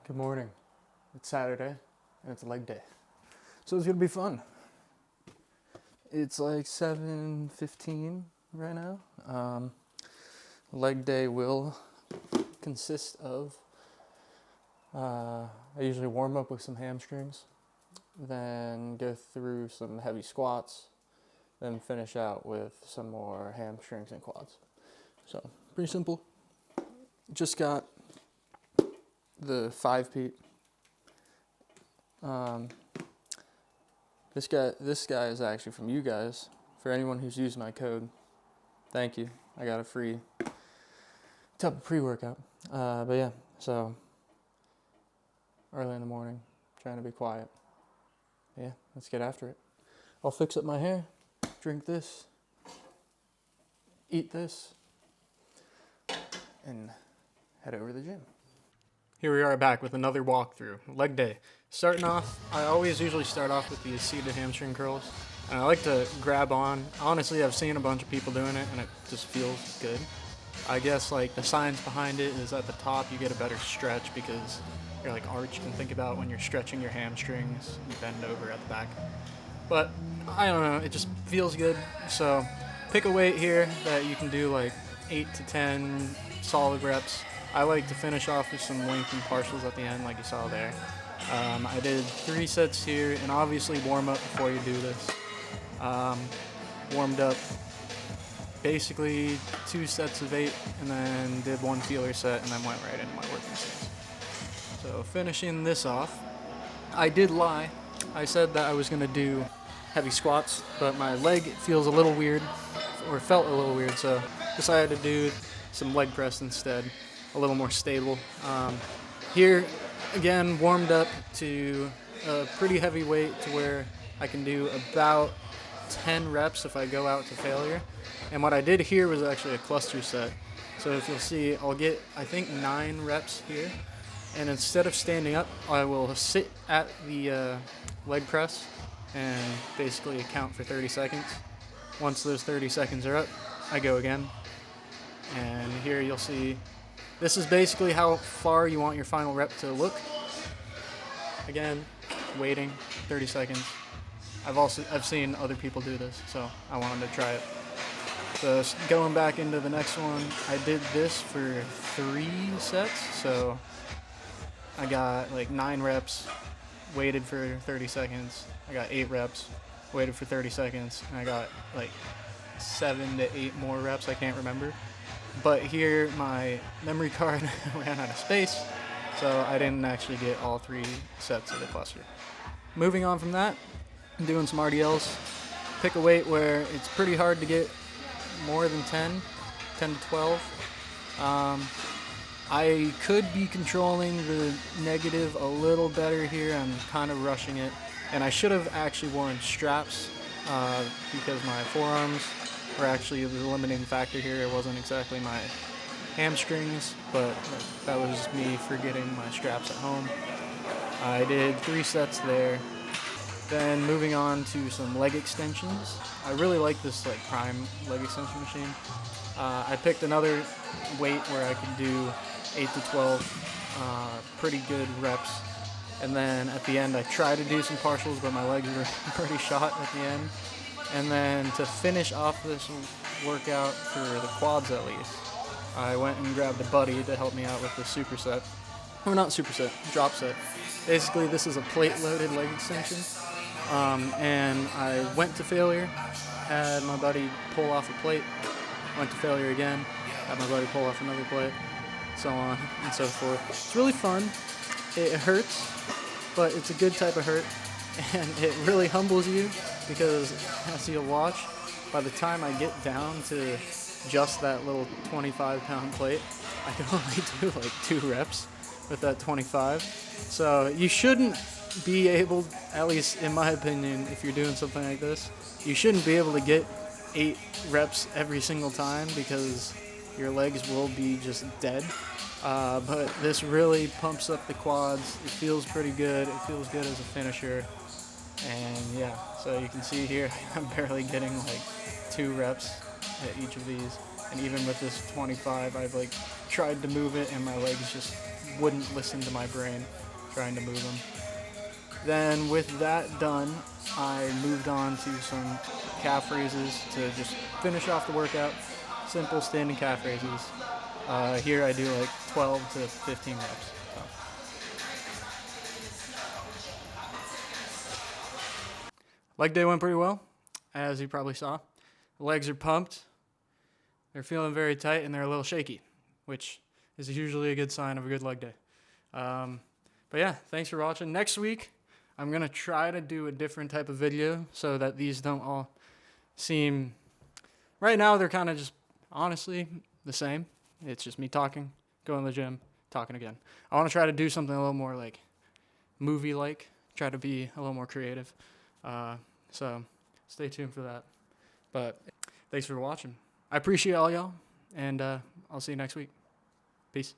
Good morning. It's Saturday and it's leg day. So it's gonna be fun. It's like 7:15 right now. Leg day will consist of I usually warm up with some hamstrings, then go through some heavy squats, then finish out with some more hamstrings and quads. So pretty simple. Just got the 5-peat. This guy is actually from you guys. For anyone who's used my code, thank you. I got a free type of pre-workout. But yeah, so early in the morning, trying to be quiet. Yeah, let's get after it. I'll fix up my hair, drink this, eat this, and head over to the gym. Here we are back with another walkthrough, leg day. Starting off, I always usually start off with these seated hamstring curls. And I like to grab on. Honestly, I've seen a bunch of people doing it and it just feels good. I guess like the science behind it is at the top you get a better stretch because you're like arch. You can think about when you're stretching your hamstrings, you bend over at the back. But I don't know, it just feels good. So pick a weight here that you can do like 8 to 10 solid reps. I like to finish off with some lengthened partials at the end like you saw there. I did 3 sets here, and obviously warm up before you do this. Warmed up basically 2 sets of 8 and then did 1 feeler set and then went right into my working sets. So finishing this off, I did lie. I said that I was going to do heavy squats, but my leg feels a little weird, or felt a little weird, so decided to do some leg press instead. A little more stable. Here, again, warmed up to a pretty heavy weight to where I can do about 10 reps if I go out to failure. And what I did here was actually a cluster set. So if you'll see, I'll get, I think, 9 reps here. And instead of standing up, I will sit at the leg press and basically count for 30 seconds. Once those 30 seconds are up, I go again. And here you'll see, this is basically how far you want your final rep to look. Again, waiting 30 seconds. I've seen other people do this, so I wanted to try it. So going back into the next one, I did this for 3 sets. So I got like 9 reps, waited for 30 seconds. I got 8 reps, waited for 30 seconds, and I got like 7 to 8 more reps. I can't remember. But here my memory card ran out of space, so I didn't actually get all 3 sets of the cluster. Moving on from that, I'm doing some RDLs. Pick a weight where it's pretty hard to get more than 10 to 12. I could be controlling the negative a little better here. I'm kind of rushing it. And I should have actually worn straps because my forearms were actually the limiting factor here. It wasn't exactly my hamstrings, but that was me forgetting my straps at home. I did 3 sets there. Then moving on to some leg extensions. I really like this like Prime leg extension machine. I picked another weight where I could do 8 to 12 pretty good reps. And then at the end I tried to do some partials, but my legs were pretty shot at the end. And then to finish off this workout for the quads at least, I went and grabbed a buddy to help me out with the superset. Or not superset, drop set. Basically this is a plate-loaded leg extension. And I went to failure, had my buddy pull off a plate, went to failure again, had my buddy pull off another plate, so on and so forth. It's really fun. It hurts, but it's a good type of hurt, and it really humbles you because, as you'll watch, by the time I get down to just that little 25-pound plate, I can only do like 2 reps with that 25. So you shouldn't be able, at least in my opinion, if you're doing something like this, you shouldn't be able to get 8 reps every single time because your legs will be just dead. But this really pumps up the quads. It feels pretty good. It feels good as a finisher. And yeah, so you can see here, I'm barely getting like 2 reps at each of these. And even with this 25, I've like tried to move it and my legs just wouldn't listen to my brain trying to move them. Then with that done, I moved on to some calf raises to just finish off the workout. Simple standing calf raises. Here I do like 12 to 15 reps. So. Leg day went pretty well, as you probably saw. The legs are pumped. They're feeling very tight and they're a little shaky, which is usually a good sign of a good leg day. But yeah, thanks for watching. Next week, I'm going to try to do a different type of video so that these don't all seem... Right now, they're kind of just, honestly, the same. It's just me talking, going to the gym, talking again. I want to try to do something a little more like movie-like, try to be a little more creative. So stay tuned for that. But thanks for watching. I appreciate all y'all, and I'll see you next week. Peace.